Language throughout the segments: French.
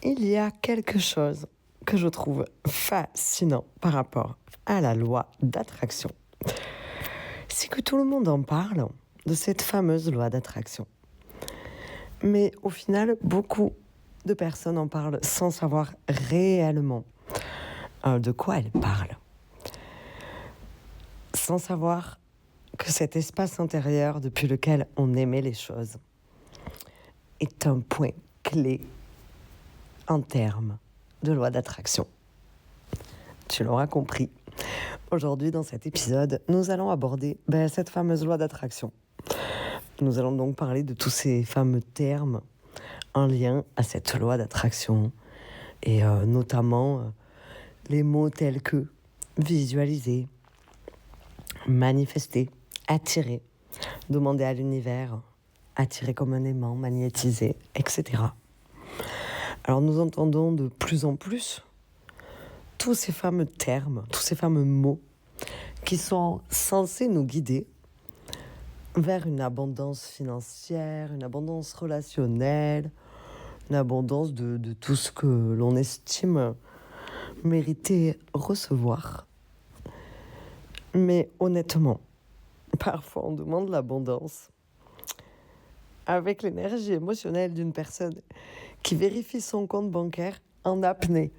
Il y a quelque chose que je trouve fascinant par rapport à la loi d'attraction. C'est que tout le monde en parle de cette fameuse loi d'attraction. Mais au final, beaucoup de personnes en parlent sans savoir réellement de quoi elles parlent. Sans savoir que cet espace intérieur depuis lequel on émet les choses est un point clé en termes de loi d'attraction. Tu l'auras compris. Aujourd'hui, dans cet épisode, nous allons aborder cette fameuse loi d'attraction. Nous allons donc parler de tous ces fameux termes en lien à cette loi d'attraction et notamment les mots tels que visualiser, manifester, attirer, demander à l'univers, attirer comme un aimant, magnétiser, etc. Alors nous entendons de plus en plus tous ces fameux termes, tous ces fameux mots qui sont censés nous guider vers une abondance financière, une abondance relationnelle, une abondance de tout ce que l'on estime mériter recevoir. Mais honnêtement, parfois on demande l'abondance avec l'énergie émotionnelle d'une personne qui vérifie son compte bancaire en apnée.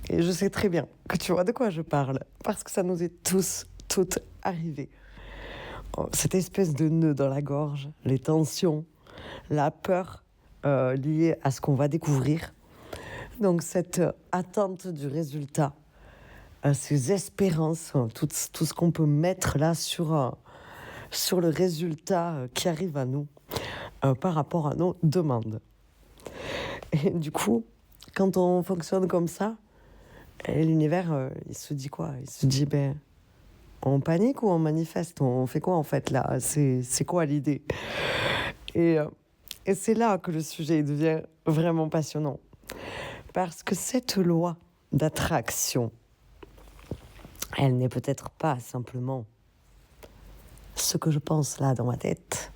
Et je sais très bien que tu vois de quoi je parle, parce que ça nous est toutes arrivé. Cette espèce de nœud dans la gorge, les tensions, la peur liée à ce qu'on va découvrir. Donc cette attente du résultat, ces espérances, tout ce qu'on peut mettre là sur le résultat qui arrive à nous par rapport à nos demandes. Et du coup, quand on fonctionne comme ça, l'univers, il se dit quoi ? Il se dit, on panique ou on manifeste ? On fait quoi en fait là ? C'est quoi l'idée ? Et c'est là que le sujet devient vraiment passionnant. Parce que cette loi d'attraction, elle n'est peut-être pas simplement ce que je pense là dans ma tête,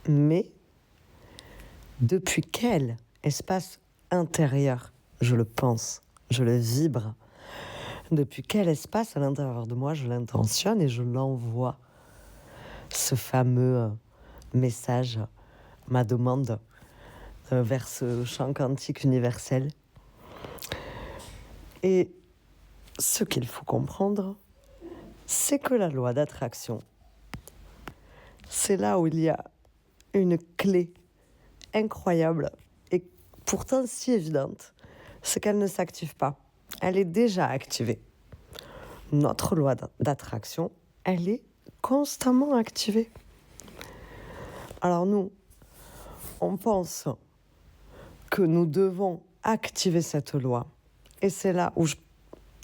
mais depuis quel espace intérieur je le pense, je le vibre, depuis quel espace à l'intérieur de moi je l'intentionne et je l'envoie, ce fameux message, ma demande vers ce champ quantique universel. Et ce qu'il faut comprendre, c'est que la loi d'attraction, c'est là où il y a une clé incroyable et pourtant si évidente, c'est qu'elle ne s'active pas. Elle est déjà activée. Notre loi d'attraction, elle est constamment activée. Alors nous, on pense que nous devons activer cette loi. Et c'est là où,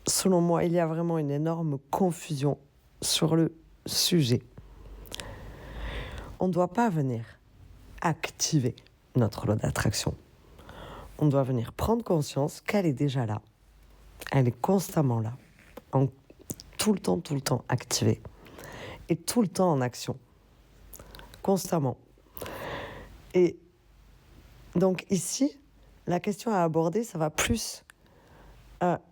selon moi, il y a vraiment une énorme confusion sur le sujet. On ne doit pas venir activer notre loi d'attraction. On doit venir prendre conscience qu'elle est déjà là. Elle est constamment là, tout le temps activée. Et tout le temps en action. Constamment. Et donc ici, la question à aborder, ça va plus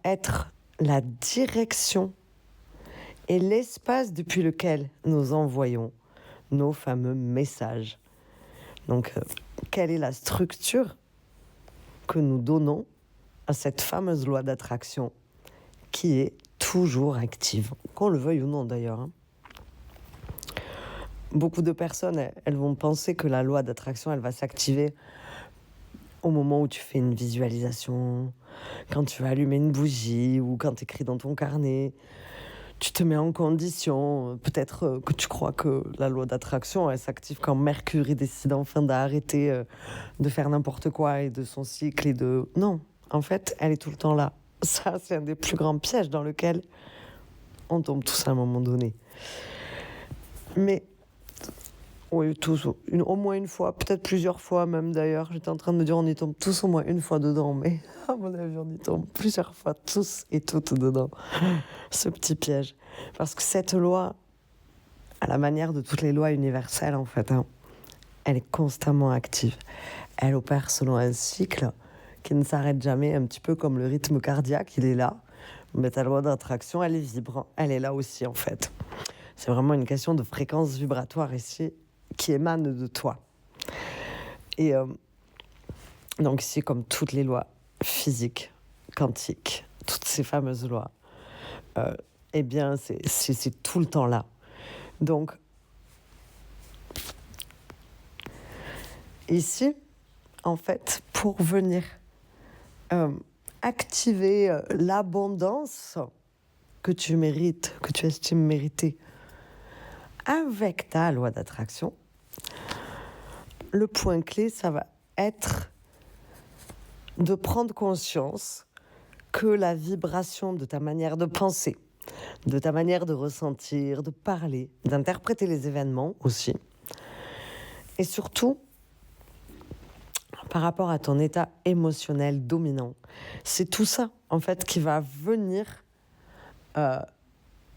être la direction et l'espace depuis lequel nous envoyons nos fameux messages. Donc, quelle est la structure que nous donnons à cette fameuse loi d'attraction qui est toujours active, qu'on le veuille ou non d'ailleurs. Beaucoup de personnes, elles vont penser que la loi d'attraction, elle va s'activer au moment où tu fais une visualisation, quand tu vas allumer une bougie ou quand tu écris dans ton carnet. Tu te mets en condition, peut-être que tu crois que la loi d'attraction, elle s'active quand Mercure décide enfin d'arrêter de faire n'importe quoi et de son cycle et de... Non, en fait, elle est tout le temps là. Ça, c'est un des plus grands pièges dans lequel on tombe tous à un moment donné. Mais, oui, tous, au moins une fois, peut-être plusieurs fois même d'ailleurs. J'étais en train de me dire, on y tombe tous au moins une fois dedans, mais à mon avis, on y tombe plusieurs fois, tous et toutes dedans. Ce petit piège. Parce que cette loi, à la manière de toutes les lois universelles, en fait, elle est constamment active. Elle opère selon un cycle qui ne s'arrête jamais, un petit peu comme le rythme cardiaque, il est là. Mais ta loi d'attraction, elle est vibre, elle est là aussi en fait. C'est vraiment une question de fréquence vibratoire ici qui émane de toi. Et donc ici, comme toutes les lois physiques, quantiques, toutes ces fameuses lois, eh bien c'est tout le temps là. Donc ici, en fait, pour venir activer l'abondance que tu mérites, que tu estimes mériter avec ta loi d'attraction, le point clé, ça va être de prendre conscience que la vibration de ta manière de penser, de ta manière de ressentir, de parler, d'interpréter les événements aussi, et surtout par rapport à ton état émotionnel dominant. C'est tout ça, en fait, qui va venir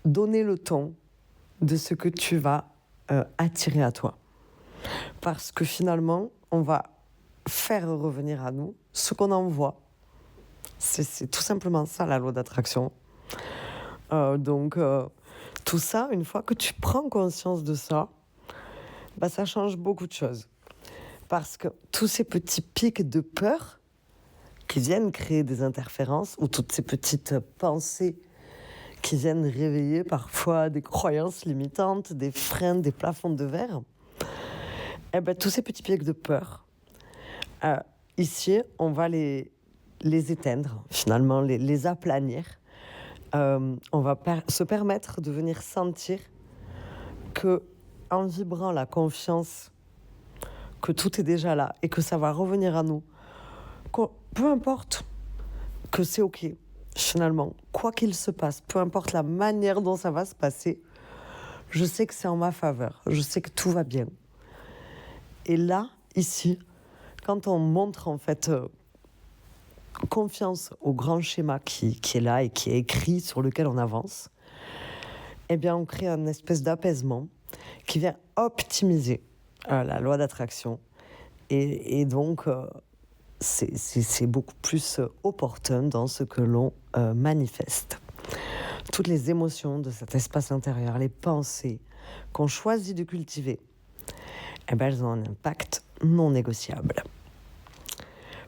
donner le ton de ce que tu vas attirer à toi. Parce que finalement, on va faire revenir à nous ce qu'on envoie. C'est tout simplement ça, la loi d'attraction. Donc, tout ça, une fois que tu prends conscience de ça, bah, ça change beaucoup de choses. Parce que tous ces petits pics de peur qui viennent créer des interférences, ou toutes ces petites pensées qui viennent réveiller parfois des croyances limitantes, des freins, des plafonds de verre, eh ben, tous ces petits pics de peur, ici, on va les éteindre, finalement, les aplanir. On va se permettre de venir sentir que, en vibrant la confiance que tout est déjà là et que ça va revenir à nous, peu importe, que c'est ok, finalement, quoi qu'il se passe, peu importe la manière dont ça va se passer, je sais que c'est en ma faveur, je sais que tout va bien. Et là, ici, quand on montre en fait confiance au grand schéma qui est là et qui est écrit, sur lequel on avance, eh bien on crée une espèce d'apaisement qui vient optimiser la loi d'attraction. Et donc, c'est beaucoup plus opportun dans ce que l'on manifeste. Toutes les émotions de cet espace intérieur, les pensées qu'on choisit de cultiver, eh ben, elles ont un impact non négociable.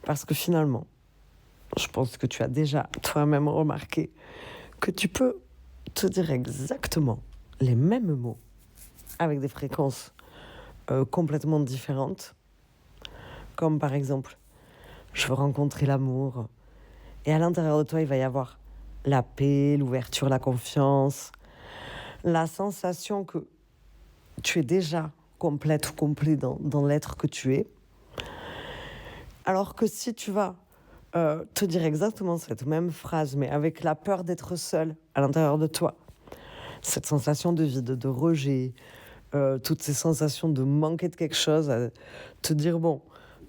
Parce que finalement, je pense que tu as déjà toi-même remarqué que tu peux te dire exactement les mêmes mots avec des fréquences complètement différentes. Comme par exemple, je veux rencontrer l'amour. Et à l'intérieur de toi, il va y avoir la paix, l'ouverture, la confiance, la sensation que tu es déjà complète ou complet dans l'être que tu es. Alors que si tu vas te dire exactement cette même phrase, mais avec la peur d'être seul à l'intérieur de toi, cette sensation de vide, de rejet, toutes ces sensations de manquer de quelque chose, te dire bon,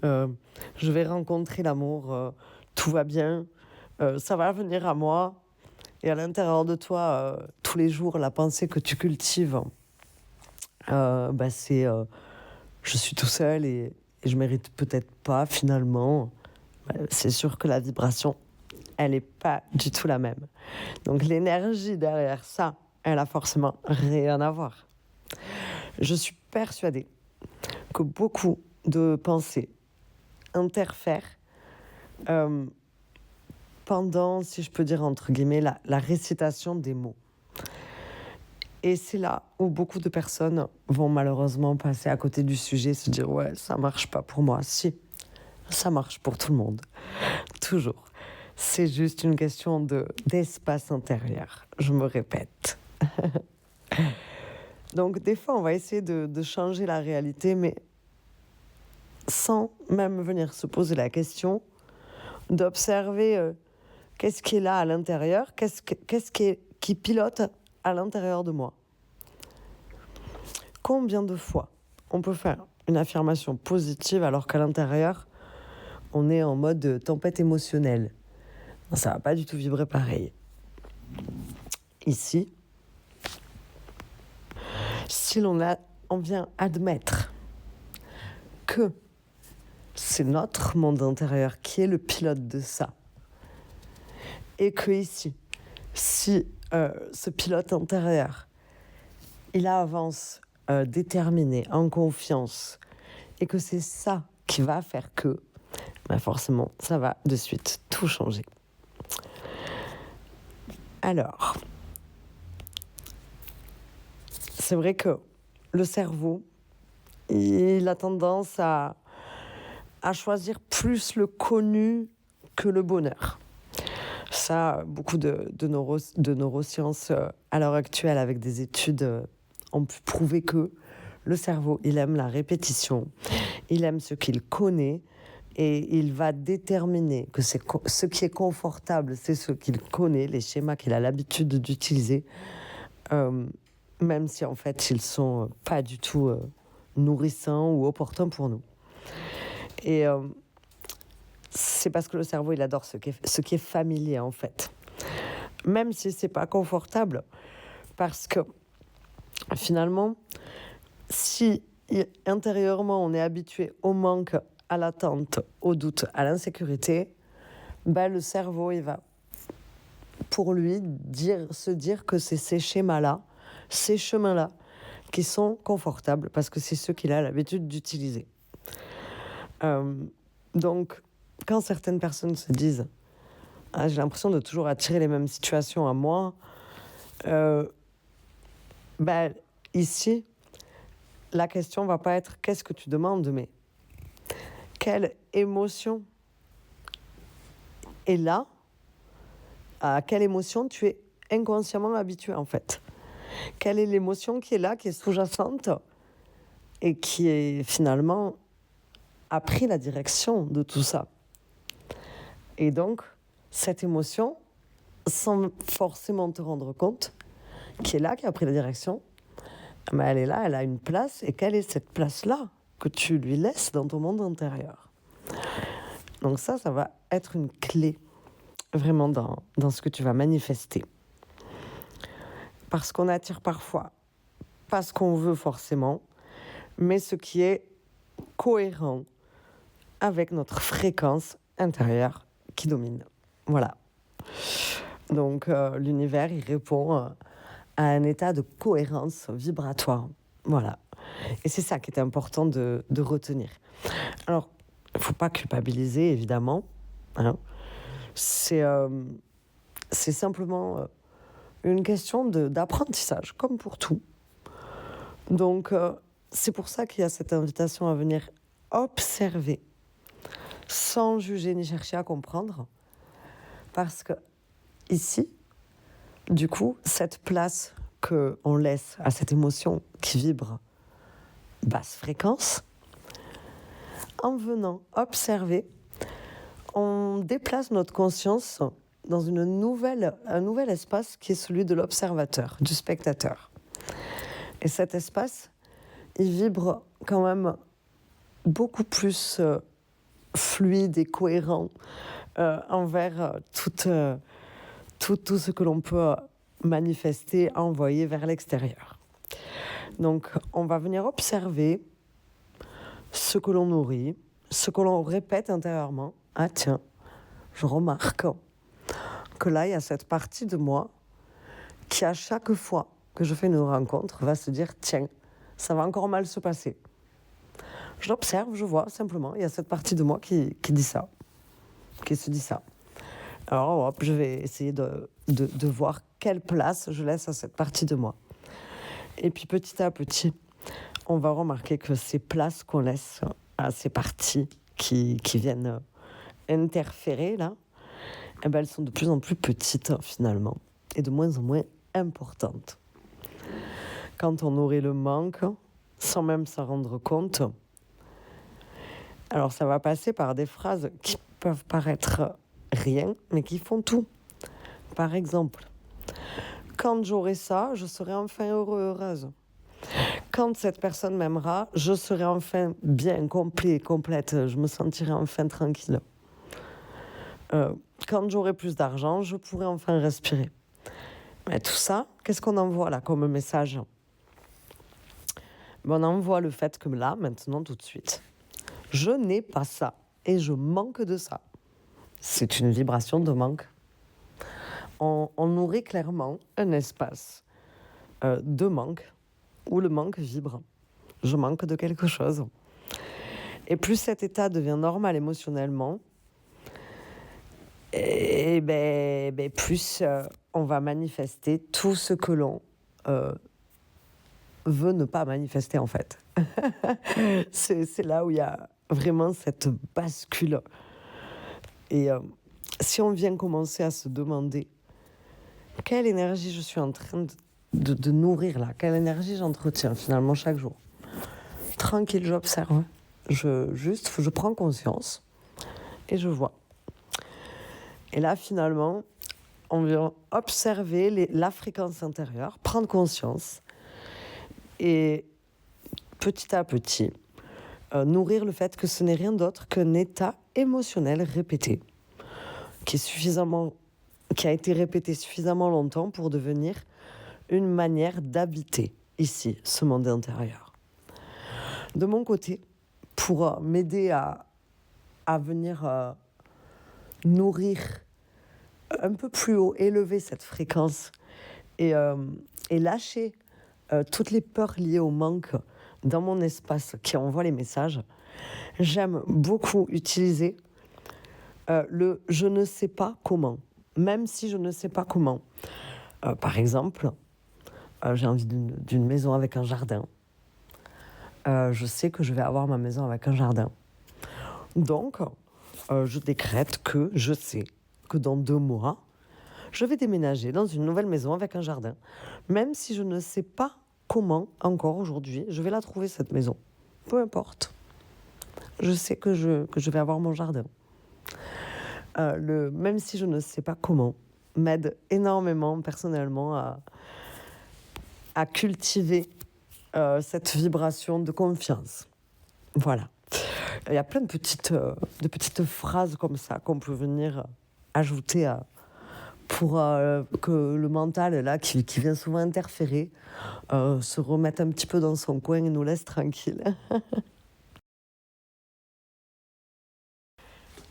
je vais rencontrer l'amour, tout va bien, ça va venir à moi, et à l'intérieur de toi, tous les jours, la pensée que tu cultives, c'est je suis tout seul et je mérite peut-être pas finalement. C'est sûr que la vibration, elle n'est pas du tout la même. Donc l'énergie derrière ça, elle a forcément rien à voir. Je suis persuadée que beaucoup de pensées interfèrent pendant, si je peux dire entre guillemets, la récitation des mots. Et c'est là où beaucoup de personnes vont malheureusement passer à côté du sujet, se dire « ouais, ça marche pas pour moi ». Si, ça marche pour tout le monde, toujours. C'est juste une question d'espace intérieur, je me répète. Donc des fois, on va essayer de changer la réalité, mais sans même venir se poser la question d'observer qu'est-ce qui est là à l'intérieur, qu'est-ce qui pilote à l'intérieur de moi. Combien de fois on peut faire une affirmation positive alors qu'à l'intérieur, on est en mode tempête émotionnelle. Ça va pas du tout vibrer pareil. Ici, si on vient admettre que c'est notre monde intérieur qui est le pilote de ça. Et que ici, si ce pilote intérieur, il avance déterminé, en confiance, et que c'est ça qui va faire que, ben forcément, ça va de suite tout changer. Alors, c'est vrai que le cerveau, il a tendance à choisir plus le connu que le bonheur. Ça, beaucoup de neurosciences à l'heure actuelle, avec des études, ont pu prouver que le cerveau, il aime la répétition, il aime ce qu'il connaît, et il va déterminer que ce qui est confortable, c'est ce qu'il connaît, les schémas qu'il a l'habitude d'utiliser, même si en fait ils sont pas du tout nourrissants ou opportuns pour nous. Et c'est parce que le cerveau, il adore ce qui est familier en fait, même si c'est pas confortable, parce que finalement, si intérieurement on est habitué au manque, à l'attente, au doute, à l'insécurité, ben le cerveau, il va, pour lui, se dire que c'est ces schémas-là, ces chemins-là, qui sont confortables, parce que c'est ceux qu'il a l'habitude d'utiliser. Donc, quand certaines personnes se disent « Ah, j'ai l'impression de toujours attirer les mêmes situations à moi », ben, ici, la question ne va pas être « Qu'est-ce que tu demandes ?» mais quelle émotion est là, à quelle émotion tu es inconsciemment habitué en fait. Quelle est l'émotion qui est là, qui est sous-jacente et qui est finalement a pris la direction de tout ça. Et donc, cette émotion, sans forcément te rendre compte, qui est là, qui a pris la direction, mais elle est là, elle a une place, et quelle est cette place-là que tu lui laisses dans ton monde intérieur. Donc ça va être une clé vraiment dans ce que tu vas manifester. Parce qu'on attire parfois, pas ce qu'on veut forcément, mais ce qui est cohérent avec notre fréquence intérieure qui domine. Voilà. Donc l'univers, il répond à un état de cohérence vibratoire. Voilà. Et c'est ça qui est important de retenir. Alors, il ne faut pas culpabiliser, évidemment. Hein. C'est simplement une question d'apprentissage, comme pour tout. Donc, c'est pour ça qu'il y a cette invitation à venir observer, sans juger ni chercher à comprendre. Parce que ici, du coup, cette place qu'on laisse à cette émotion qui vibre basse fréquence, en venant observer, on déplace notre conscience dans un nouvel espace qui est celui de l'observateur, du spectateur. Et cet espace, il vibre quand même beaucoup plus fluide et cohérent envers tout ce que l'on peut manifester, envoyer vers l'extérieur. Donc, on va venir observer ce que l'on nourrit, ce que l'on répète intérieurement. Ah tiens, je remarque que là, il y a cette partie de moi qui, à chaque fois que je fais une rencontre, va se dire, tiens, ça va encore mal se passer. Je l'observe, je vois simplement, il y a cette partie de moi qui dit ça, qui se dit ça. Alors, hop, je vais essayer de voir quelle place je laisse à cette partie de moi. Et puis, petit à petit, on va remarquer que ces places qu'on laisse à ces parties qui viennent interférer, là, eh ben, elles sont de plus en plus petites, finalement, et de moins en moins importantes. Quand on aurait le manque, sans même s'en rendre compte, alors ça va passer par des phrases qui peuvent paraître rien, mais qui font tout. Par exemple, quand j'aurai ça, je serai enfin heureuse. Quand cette personne m'aimera, je serai enfin bien, complet, complète. Je me sentirai enfin tranquille. Quand j'aurai plus d'argent, je pourrai enfin respirer. Mais tout ça, qu'est-ce qu'on envoie là comme message ? On envoie le fait que là, maintenant, tout de suite, Je n'ai pas ça et je manque de ça. C'est une vibration de manque. On nourrit clairement un espace de manque où le manque vibre. Je manque de quelque chose. Et plus cet état devient normal émotionnellement, et plus on va manifester tout ce que l'on veut ne pas manifester en fait. c'est là où il y a vraiment cette bascule. Et si on vient commencer à se demander quelle énergie je suis en train de nourrir là, quelle énergie j'entretiens finalement chaque jour. Tranquille, j'observe. Je prends conscience et je vois. Et là, finalement, on vient observer la fréquence intérieure, prendre conscience et petit à petit nourrir le fait que ce n'est rien d'autre qu'un état émotionnel répété qui a été répété suffisamment longtemps pour devenir une manière d'habiter ici, ce monde intérieur. De mon côté, pour m'aider à venir nourrir un peu plus haut, élever cette fréquence et lâcher toutes les peurs liées au manque dans mon espace qui envoie les messages, j'aime beaucoup utiliser le « je ne sais pas comment », même si je ne sais pas comment. Par exemple, j'ai envie d'une maison avec un jardin. Je sais que je vais avoir ma maison avec un jardin. Donc, je décrète que je sais que dans 2 mois, je vais déménager dans une nouvelle maison avec un jardin. Même si je ne sais pas comment, encore aujourd'hui, je vais la trouver cette maison. Peu importe. Je sais que je vais avoir mon jardin. Même si je ne sais pas comment, m'aide énormément personnellement à cultiver cette vibration de confiance. Voilà. Il y a plein de petites phrases comme ça qu'on peut venir ajouter pour que le mental, là, qui vient souvent interférer, se remette un petit peu dans son coin et nous laisse tranquilles.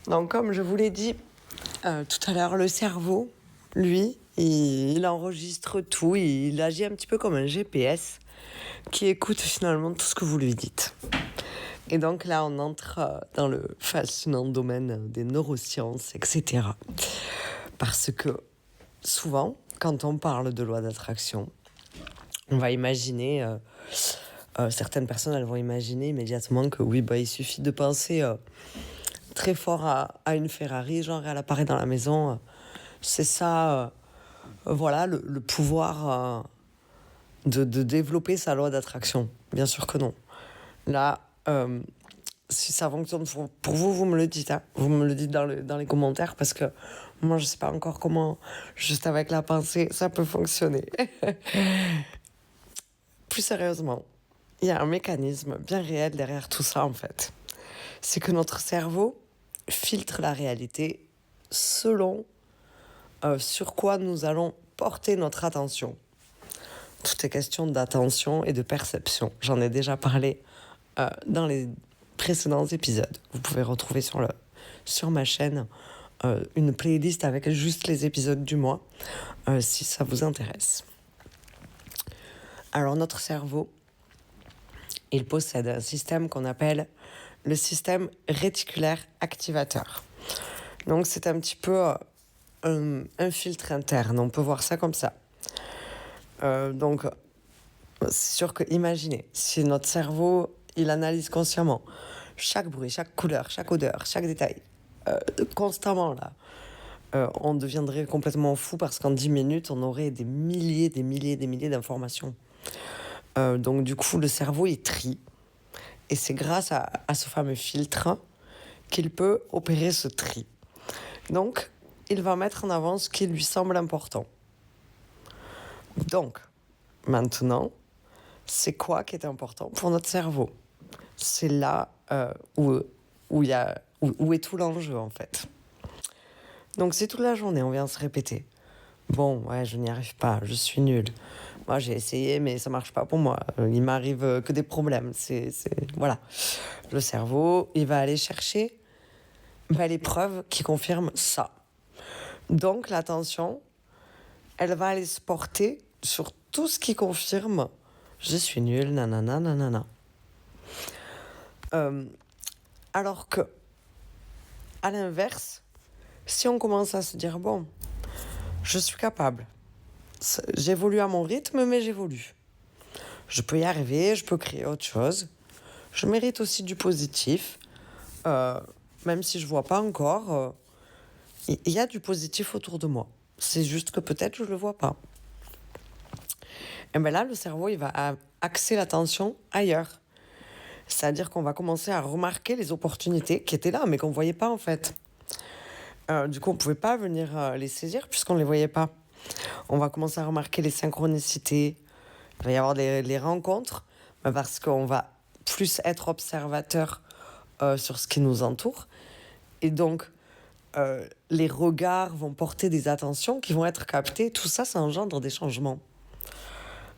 Donc, comme je vous l'ai dit tout à l'heure, le cerveau, lui, il enregistre tout, il agit un petit peu comme un GPS qui écoute finalement tout ce que vous lui dites. Et donc là, on entre dans le fascinant domaine des neurosciences, etc. Parce que souvent, quand on parle de loi d'attraction, on va imaginer, certaines personnes, elles vont imaginer immédiatement que oui, il suffit de penser très fort à une Ferrari, genre elle apparaît dans la maison. C'est ça, voilà, le pouvoir de développer sa loi d'attraction. Bien sûr que non. Là, si ça fonctionne pour vous, vous me le dites. Hein. Vous me le dites dans les commentaires parce que moi, je ne sais pas encore comment, juste avec la pensée, ça peut fonctionner. Plus sérieusement, il y a un mécanisme bien réel derrière tout ça, en fait. C'est que notre cerveau filtre la réalité selon sur quoi nous allons porter notre attention. Tout est question d'attention et de perception. J'en ai déjà parlé dans les précédents épisodes. Vous pouvez retrouver sur ma chaîne une playlist avec juste les épisodes du mois, si ça vous intéresse. Alors notre cerveau, il possède un système qu'on appelle le système réticulaire activateur. Donc c'est un petit peu un filtre interne, on peut voir ça comme ça. Donc c'est sûr que imaginez, si notre cerveau, il analyse consciemment chaque bruit, chaque couleur, chaque odeur, chaque détail, constamment là, on deviendrait complètement fou parce qu'en 10 minutes, on aurait des milliers d'informations. Donc du coup, le cerveau, il trie. Et c'est grâce à ce fameux filtre qu'il peut opérer ce tri. Donc, il va mettre en avant ce qui lui semble important. Donc, maintenant, c'est quoi qui est important pour notre cerveau? C'est là où est tout l'enjeu, en fait. Donc, c'est toute la journée, on vient se répéter. Bon, ouais, je n'y arrive pas, je suis nulle. Moi, j'ai essayé, mais ça marche pas pour moi. Il m'arrive que des problèmes. Voilà. Le cerveau, il va aller chercher les preuves qui confirment ça. Donc, l'attention, elle va aller se porter sur tout ce qui confirme je suis nulle, nanana, nanana. Alors que, à l'inverse, si on commence à se dire, bon, je suis capable, j'évolue à mon rythme, mais j'évolue. Je peux y arriver, je peux créer autre chose. Je mérite aussi du positif, même si je vois pas encore. Il y a du positif autour de moi. C'est juste que peut-être je le vois pas. Et bien là, le cerveau, il va axer l'attention ailleurs. C'est-à-dire qu'on va commencer à remarquer les opportunités qui étaient là, mais qu'on ne voyait pas en fait. Du coup, on ne pouvait pas venir les saisir puisqu'on ne les voyait pas. On va commencer à remarquer les synchronicités. Il va y avoir les rencontres, parce qu'on va plus être observateur sur ce qui nous entoure. Et donc, les regards vont porter des attentions qui vont être captées. Tout ça, ça engendre des changements.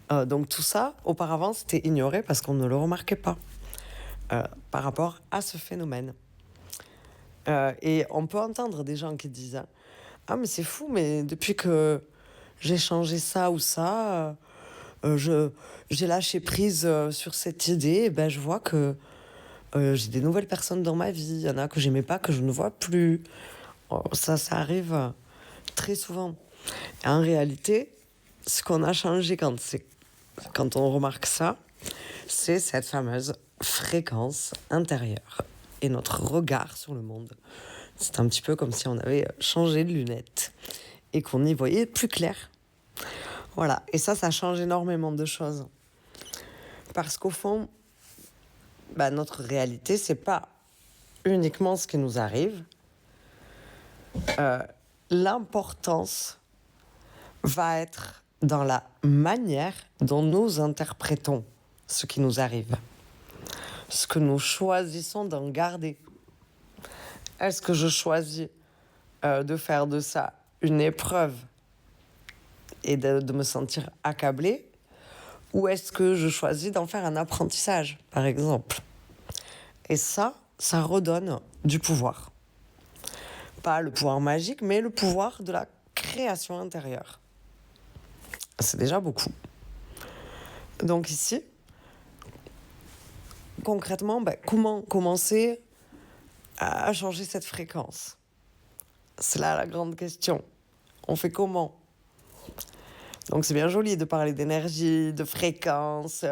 Donc tout ça, auparavant, c'était ignoré parce qu'on ne le remarquait pas par rapport à ce phénomène. Et on peut entendre des gens qui disent « Ah, mais c'est fou, mais depuis que j'ai changé ça ou ça, j'ai lâché prise sur cette idée, et ben, je vois que j'ai des nouvelles personnes dans ma vie. Il y en a que j'aimais pas, que je ne vois plus. » Ça arrive très souvent. Et en réalité, ce qu'on a changé quand on remarque ça, c'est cette fameuse fréquence intérieure et notre regard sur le monde. C'est un petit peu comme si on avait changé de lunettes et qu'on y voyait plus clair. Voilà, et ça change énormément de choses. Parce qu'au fond, notre réalité, c'est pas uniquement ce qui nous arrive. L'importance va être dans la manière dont nous interprétons ce qui nous arrive. Ce que nous choisissons d'en garder. Est-ce que je choisis de faire de ça une épreuve et de me sentir accablée, ou est-ce que je choisis d'en faire un apprentissage, par exemple? Et ça redonne du pouvoir. Pas le pouvoir magique, mais le pouvoir de la création intérieure. C'est déjà beaucoup. Donc ici, concrètement, comment commencer à changer cette fréquence? C'est là la grande question. On fait comment? Donc c'est bien joli de parler d'énergie, de fréquence.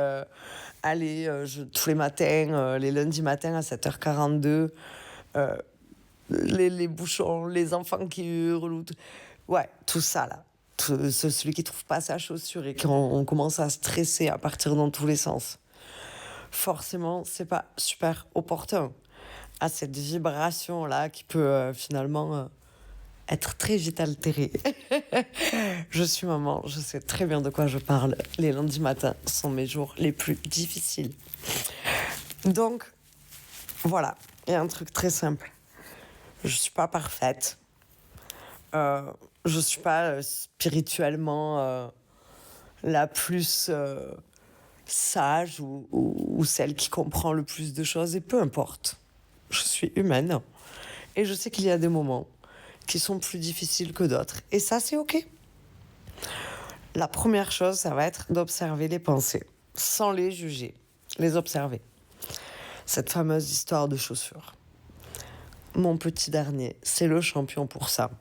Tous les matins, les lundis matins à 7h42, les bouchons, les enfants qui hurlent. Ouais, tout ça là. Celui qui trouve pas sa chaussure et qu'on commence à stresser, à partir dans tous les sens. Forcément, c'est pas super opportun à cette vibration-là qui peut finalement être très vite altérée. Je suis maman, je sais très bien de quoi je parle. Les lundis matins sont mes jours les plus difficiles. Donc, voilà, il y a un truc très simple. Je suis pas parfaite. Je suis pas spirituellement la plus sage ou celle qui comprend le plus de choses, et peu importe. Je suis humaine et je sais qu'il y a des moments qui sont plus difficiles que d'autres, et ça c'est ok. La première chose, ça va être d'observer les pensées sans les juger, les observer. Cette fameuse histoire de chaussures. Mon petit dernier, c'est le champion pour ça.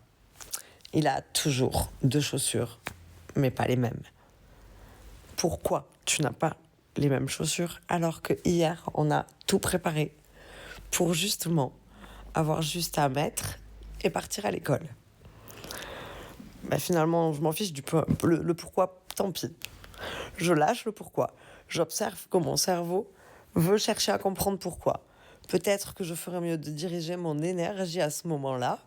Il a toujours 2 chaussures, mais pas les mêmes. Pourquoi tu n'as pas les mêmes chaussures alors que hier on a tout préparé pour justement avoir juste à mettre et partir à l'école? Finalement, je m'en fiche le pourquoi, tant pis. Je lâche le pourquoi. J'observe que mon cerveau veut chercher à comprendre pourquoi. Peut-être que je ferais mieux de diriger mon énergie à ce moment-là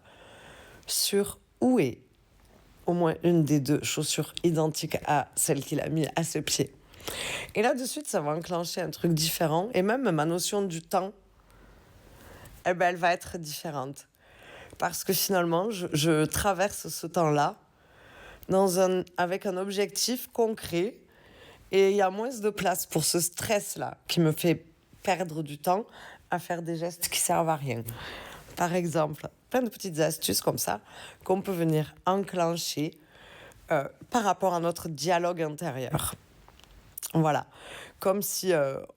sur où est au moins une des 2 chaussures identiques à celle qu'il a mis à ses pieds. Et là, de suite, ça va enclencher un truc différent. Et même ma notion du temps, elle va être différente. Parce que finalement, je traverse ce temps-là avec un objectif concret. Et il y a moins de place pour ce stress-là qui me fait perdre du temps à faire des gestes qui servent à rien. Par exemple, plein de petites astuces comme ça qu'on peut venir enclencher par rapport à notre dialogue intérieur. Voilà. Comme si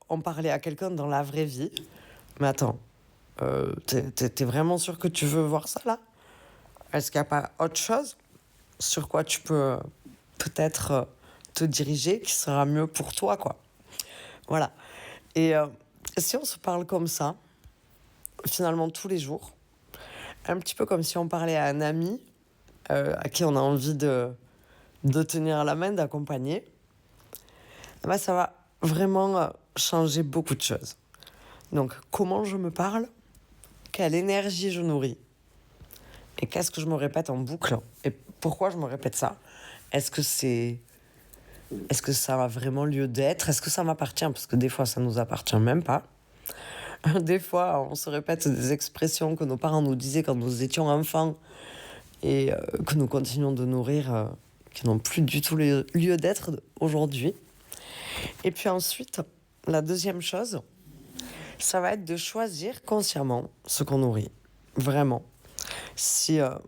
on parlait à quelqu'un dans la vraie vie. Mais attends, t'es vraiment sûr que tu veux voir ça là? Est-ce qu'il n'y a pas autre chose sur quoi tu peux peut-être te diriger qui sera mieux pour toi, quoi? Voilà. Et si on se parle comme ça, finalement tous les jours, un petit peu comme si on parlait à un ami à qui on a envie de tenir la main, d'accompagner, ben ça va vraiment changer beaucoup de choses. Donc, comment je me parle? Quelle énergie je nourris? Et qu'est-ce que je me répète en boucle? Et pourquoi je me répète ça? Est-ce que ça a vraiment lieu d'être? Est-ce que ça m'appartient? Parce que des fois, ça nous appartient même pas. Des fois, on se répète des expressions que nos parents nous disaient quand nous étions enfants et que nous continuons de nourrir, qui n'ont plus du tout lieu d'être aujourd'hui. Et puis ensuite, la deuxième chose, ça va être de choisir consciemment ce qu'on nourrit. Vraiment. C'est un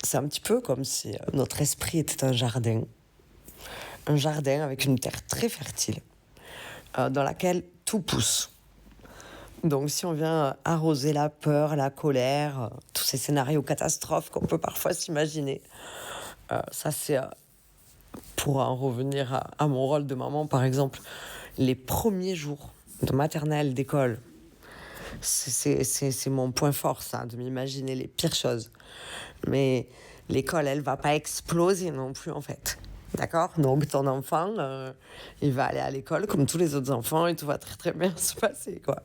petit peu comme si notre esprit était un jardin avec une terre très fertile, dans laquelle tout pousse. Donc si on vient arroser la peur, la colère, tous ces scénarios catastrophes qu'on peut parfois s'imaginer, ça c'est, pour en revenir à mon rôle de maman par exemple, les premiers jours de maternelle, d'école, c'est mon point fort ça, de m'imaginer les pires choses. Mais l'école, elle va pas exploser non plus en fait. D'accord? Donc ton enfant, il va aller à l'école comme tous les autres enfants et tout va très très bien se passer, quoi.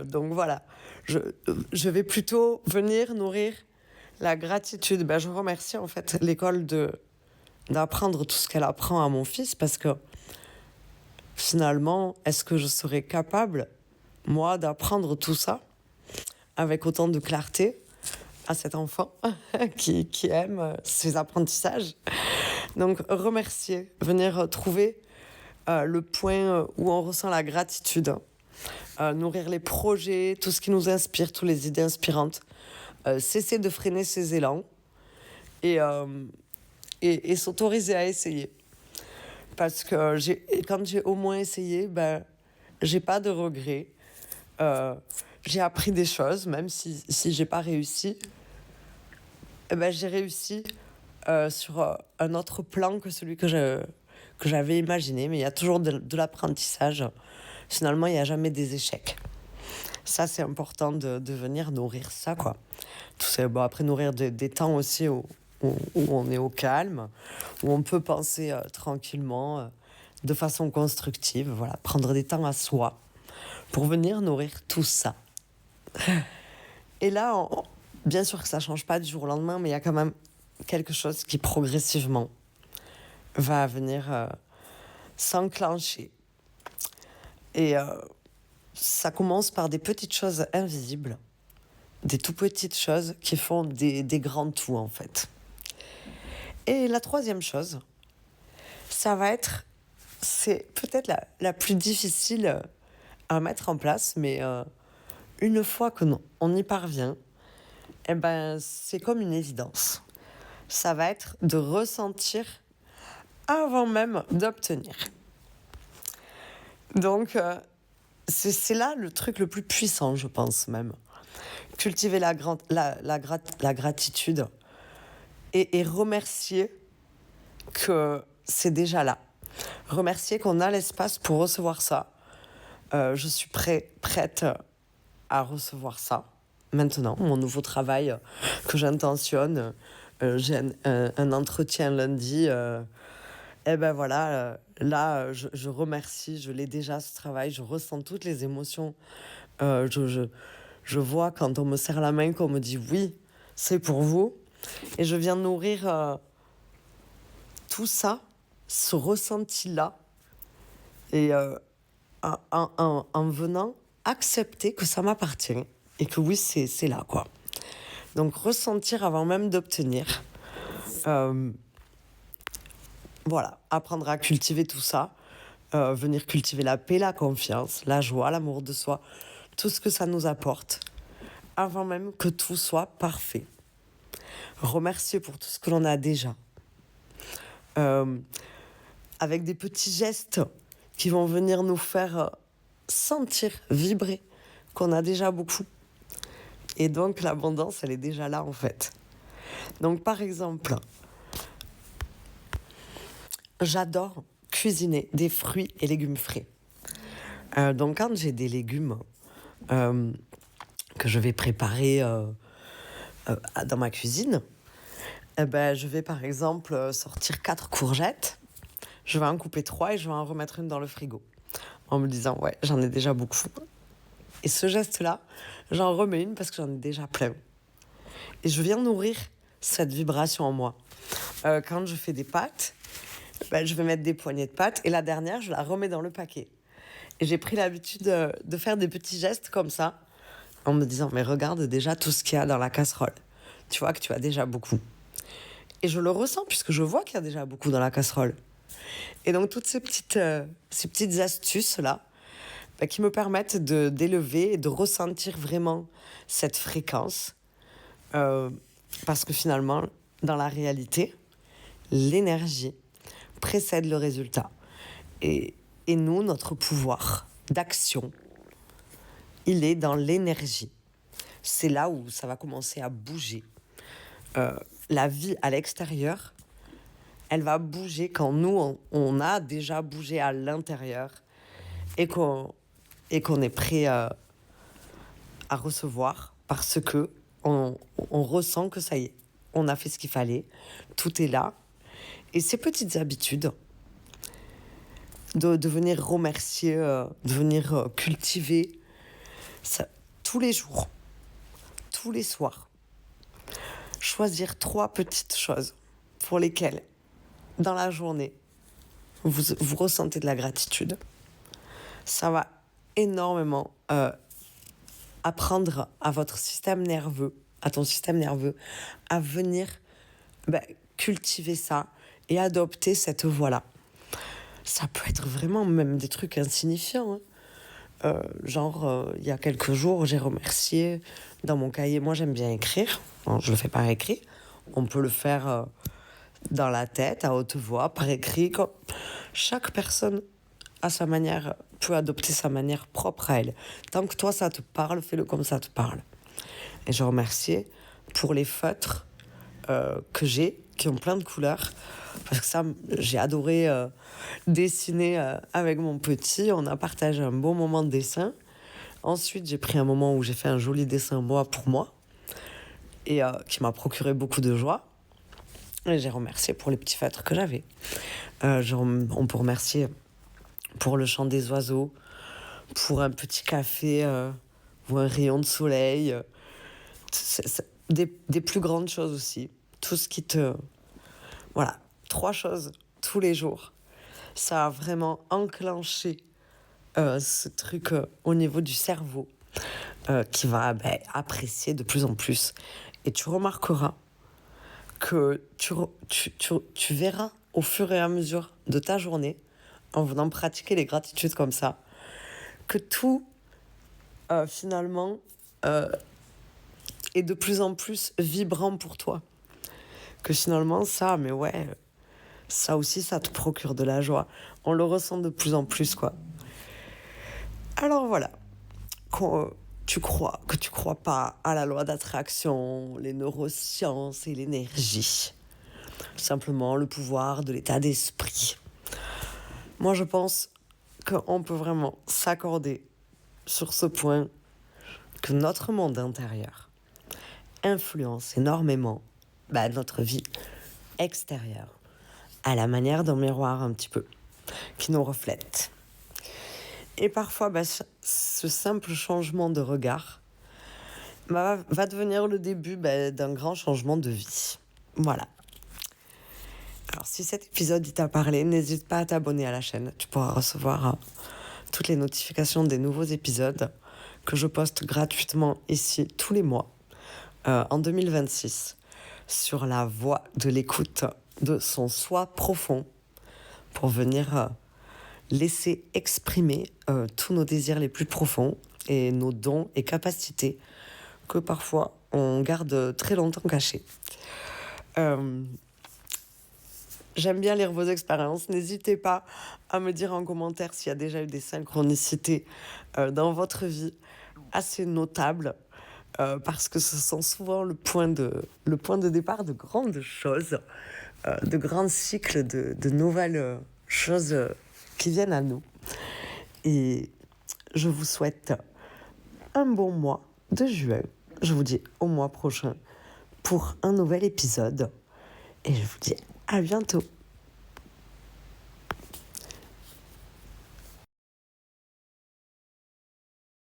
Donc voilà, je vais plutôt venir nourrir la gratitude. Ben, je remercie en fait l'école d'apprendre tout ce qu'elle apprend à mon fils parce que finalement, est-ce que je serais capable, moi, d'apprendre tout ça avec autant de clarté à cet enfant qui aime ses apprentissages? Donc remercier, venir trouver le point où on ressent la gratitude, nourrir les projets, tout ce qui nous inspire, toutes les idées inspirantes, cesser de freiner ses élans et s'autoriser à essayer. Parce que quand j'ai au moins essayé, ben, j'ai pas de regrets. J'ai appris des choses, même si j'ai pas réussi. Eh ben, j'ai réussi sur un autre plan que celui que j'avais imaginé, mais il y a toujours de l'apprentissage. Finalement, il n'y a jamais des échecs. Ça, c'est important de venir nourrir ça, quoi. Bon, après, nourrir des temps aussi où on est au calme, où on peut penser tranquillement, de façon constructive. Voilà, prendre des temps à soi pour venir nourrir tout ça. Et là, bien sûr que ça ne change pas du jour au lendemain, mais il y a quand même quelque chose qui progressivement va venir s'enclencher. Et ça commence par des petites choses invisibles, des tout petites choses qui font des grands tout en fait. Et la troisième chose, ça va être, c'est peut-être la plus difficile à mettre en place, mais une fois qu'on y parvient, eh ben, c'est comme une évidence. Ça va être de ressentir avant même d'obtenir. Donc, c'est là le truc le plus puissant, je pense même. Cultiver la gratitude et remercier que c'est déjà là. Remercier qu'on a l'espace pour recevoir ça. Je suis prête à recevoir ça. Maintenant, mon nouveau travail que j'intentionne, j'ai un entretien lundi. Et ben voilà, là, je remercie, je l'ai déjà ce travail, je ressens toutes les émotions. Je vois quand on me serre la main, qu'on me dit oui, c'est pour vous. Et je viens nourrir tout ça, ce ressenti-là. Et en venant accepter que ça m'appartient et que oui, c'est là, quoi. Donc ressentir avant même d'obtenir, Voilà, apprendre à cultiver tout ça, venir cultiver la paix, la confiance, la joie, l'amour de soi, tout ce que ça nous apporte, avant même que tout soit parfait. Remercier pour tout ce que l'on a déjà. Avec des petits gestes qui vont venir nous faire sentir, vibrer, qu'on a déjà beaucoup. Et donc l'abondance, elle est déjà là en fait. Donc par exemple, j'adore cuisiner des fruits et légumes frais. Donc quand j'ai des légumes que je vais préparer dans ma cuisine, je vais par exemple sortir 4 courgettes, je vais en couper 3 et je vais en remettre une dans le frigo. En me disant, ouais, j'en ai déjà beaucoup. Et ce geste-là, j'en remets une parce que j'en ai déjà plein. Et je viens nourrir cette vibration en moi. Quand je fais des pâtes, je vais mettre des poignées de pâtes et la dernière, je la remets dans le paquet. Et j'ai pris l'habitude de faire des petits gestes comme ça, en me disant, mais regarde déjà tout ce qu'il y a dans la casserole. Tu vois que tu as déjà beaucoup. Et je le ressens puisque je vois qu'il y a déjà beaucoup dans la casserole. Et donc toutes ces petites astuces-là, qui me permettent d'élever et de ressentir vraiment cette fréquence. Parce que finalement, dans la réalité, l'énergie précède le résultat. Et nous, notre pouvoir d'action, il est dans l'énergie. C'est là où ça va commencer à bouger. La vie à l'extérieur, elle va bouger quand nous, on a déjà bougé à l'intérieur et qu'on est prêt à recevoir parce que on ressent que ça y est, on a fait ce qu'il fallait, tout est là. Et ces petites habitudes de venir remercier, de venir cultiver ça, tous les jours, tous les soirs. Choisir 3 petites choses pour lesquelles, dans la journée, vous ressentez de la gratitude. Ça va énormément apprendre à votre système nerveux, à ton système nerveux, à venir cultiver ça et adopter cette voie-là. Ça peut être vraiment même des trucs insignifiants. Il y a quelques jours, j'ai remercié dans mon cahier. Moi, j'aime bien écrire. Bon, je le fais par écrit. On peut le faire dans la tête, à haute voix, par écrit. Chaque personne, à sa manière, peut adopter sa manière propre à elle. Tant que toi, ça te parle, fais-le comme ça te parle. Et je remercie pour les feutres que j'ai, qui ont plein de couleurs. Parce que ça, j'ai adoré dessiner avec mon petit. On a partagé un beau moment de dessin. Ensuite, j'ai pris un moment où j'ai fait un joli dessin moi pour moi. Et qui m'a procuré beaucoup de joie. Et j'ai remercié pour les petits feutres que j'avais. On peut remercier pour le chant des oiseaux, pour un petit café ou un rayon de soleil. Des plus grandes choses aussi. Tout ce qui te... Voilà, 3 choses tous les jours. Ça a vraiment enclenché ce truc au niveau du cerveau qui va apprécier de plus en plus. Et tu remarqueras que tu verras au fur et à mesure de ta journée, en venant pratiquer les gratitudes comme ça, que tout, finalement, est de plus en plus vibrant pour toi. Que finalement, ça aussi, ça te procure de la joie. On le ressent de plus en plus, quoi. Alors voilà, que tu crois pas à la loi d'attraction, les neurosciences et l'énergie. Simplement le pouvoir de l'état d'esprit. Moi, je pense qu'on peut vraiment s'accorder sur ce point que notre monde intérieur influence énormément notre vie extérieure, à la manière d'un miroir un petit peu, qui nous reflète. Et parfois, ce simple changement de regard va devenir le début d'un grand changement de vie. Voilà. Alors, si cet épisode t'a parlé, n'hésite pas à t'abonner à la chaîne. Tu pourras recevoir toutes les notifications des nouveaux épisodes que je poste gratuitement ici tous les mois en 2026. sur la voie de l'écoute de son soi profond pour venir laisser exprimer tous nos désirs les plus profonds et nos dons et capacités que parfois on garde très longtemps cachés. J'aime bien lire vos expériences. N'hésitez pas à me dire en commentaire s'il y a déjà eu des synchronicités dans votre vie assez notables, parce que ce sont souvent le point de départ de grandes choses, de grands cycles, de nouvelles choses qui viennent à nous. Et je vous souhaite un bon mois de juin. Je vous dis au mois prochain pour un nouvel épisode. Et je vous dis à bientôt.